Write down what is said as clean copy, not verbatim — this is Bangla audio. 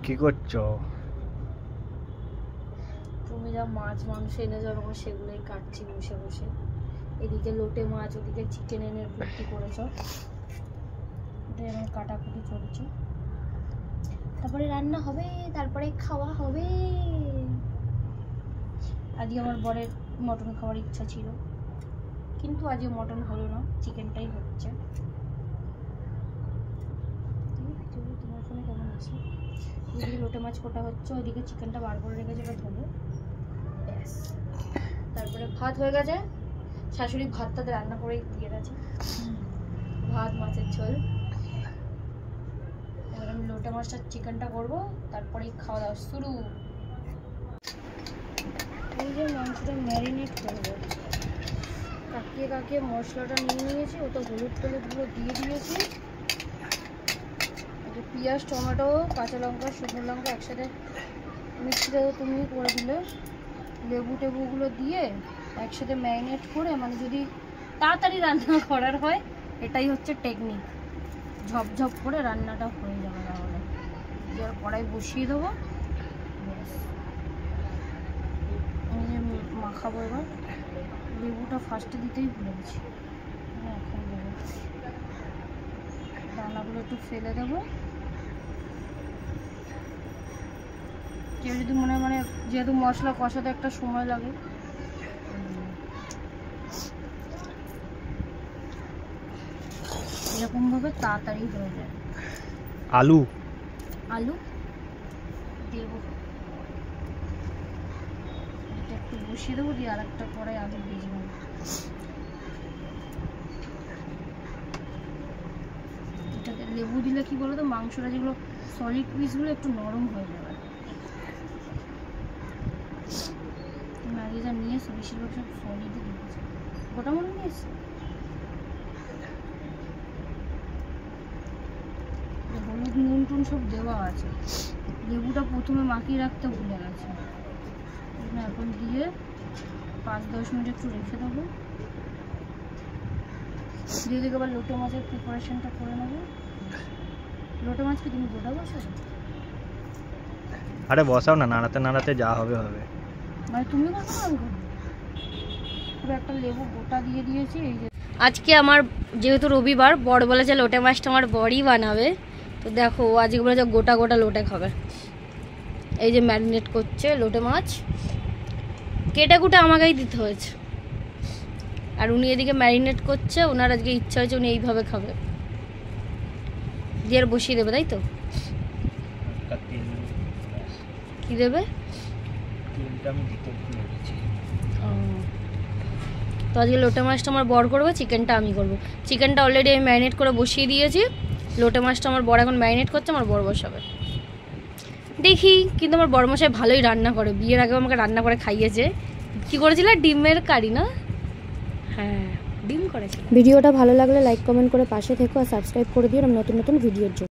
কি করছো? তুমি যা মাছ মাংস এনে যাবো সেগুলোই কাটছি বসে বসে। এদিকে লোটে মাছ, ওদিকে চিকেন এনে ভর্তি করেছ, ওটাই আমার কাটাকুটি চলছে। তারপরে রান্না হবে, তারপরে খাওয়া হবে। আজকে আমার বরের মটন খাওয়ার ইচ্ছা ছিল, কিন্তু আজকে মটন হলো না, চিকেনটাই হচ্ছে। তোমার ফোনে কেমন আছে? এদিকে লোটে মাছ কোটা হচ্ছে, ওইদিকে চিকেনটা বার করে রেখেছে, ওটা ধোবো। ব্যাস, তারপরে ভাত হয়ে গেছে। শাশুড়ি ভাতটাতে রান্না করেই দিয়ে গেছে, ভাত মাছের ঝোল। এবার আমি লোটে মাছটা চিকেনটা করবো, তারপরেই খাওয়া দাওয়া শুরু। এই যে মাংসটা ম্যারিনেট করবো, কাকিয়ে কাকিয়ে মশলাটা নিয়ে নিয়েছি, ওটা হলুদ টলুদগুলো দিয়ে দিয়েছি। পেঁয়াজ, টমেটো, কাঁচা লঙ্কা, শুকনো লঙ্কা একসাথে মিক্সিতে তুমি করে দিলে, লেবু টেবুগুলো দিয়ে একসাথে ম্যারিনেট করে, মানে যদি তাড়াতাড়ি রান্না করার হয়, এটাই হচ্ছে টেকনিক। ঝপঝপ করে রান্নাটা হয়ে যাবে, তাহলে এবার কড়াই বসিয়ে দেবো। ব্যাস, মাখাবো। এবার লেবুটা ফার্স্টে দিতেই ভুলে গেছি, এখন দেবো। দানাগুলো একটু ফেলে দেবো। কেউ যদি মানে যেহেতু মশলা কষাতে একটা সময় লাগে, এরকম ভাবে তাড়াতাড়ি হয়ে যায়। আলু দেবো, এটা একটু বসিয়ে দেবো, দিয়ে আর একটা কড়াই আলু ভেজে নেবো। এটাতে লেবু দিলে কি বলো তো, মাংসটা যেগুলো সলিড পিসগুলো একটু নরম হয়ে যাবে। আগে যা নিয়ে এসে বেশিরভাগ সব সলিডই দিয়েছে, গোটা মনে নিয়ে এসে। হলুদ নুন টুন সব দেওয়া আছে, লেবুটা প্রথমে মাখিয়ে রাখতে ভুলে গেছে, এখন দিয়ে 5-10 মিনিট একটু রেখে দেবো। দিয়ে দিকে আবার লোটে মাছের প্রিপারেশনটা করে নেবো। লোটে মাছকে তুমি গোটা বসাবে? আরে বসাও না, নাড়াতে নাড়াতে যা হবে হবে। মানে তুমি করবো না আমি করবো? পুরো একটা লেবু গোটা দিয়ে দিয়েছি। এই যে আজকে আমার যেহেতু রবিবার, বড় বলেছে লোটে মাছটা আমার বড়ই বানাবে, তো দেখো আজকে বলে যে গোটা গোটা লোটে খাবে। এই যে ম্যারিনেট করছে লোটে মাছ, কেটে কুটে আমাকেই দিতে হয়েছে, আর উনি এদিকে ম্যারিনেট করছে। ওনার আজকে ইচ্ছা হয়েছে উনি এইভাবে খাবে, দিয়ে বসিয়ে দেবে, তাই তো? কি দেবে? তো আজকে লোটে মাছটা আমার বড় করবে, চিকেনটা আমি করবো। চিকেনটা অলরেডি আমি ম্যারিনেট করে বসিয়ে দিয়েছি, লোটে মাছটা আমার বড় এখন ম্যারিনেট করছে, আমার বড় বসাবে। দেখি, কিন্তু আমার বড় মশাই ভালোই রান্না করে, বিয়ের আগে আমাকে রান্না করে খাইয়েছে। কি করেছিল? ডিমের কারি না? হ্যাঁ, ডিম করেছিল। ভিডিওটা ভালো লাগলে লাইক কমেন্ট করে পাশে থেকো, আর সাবস্ক্রাইব করে দিও নতুন নতুন ভিডিওর জন্য।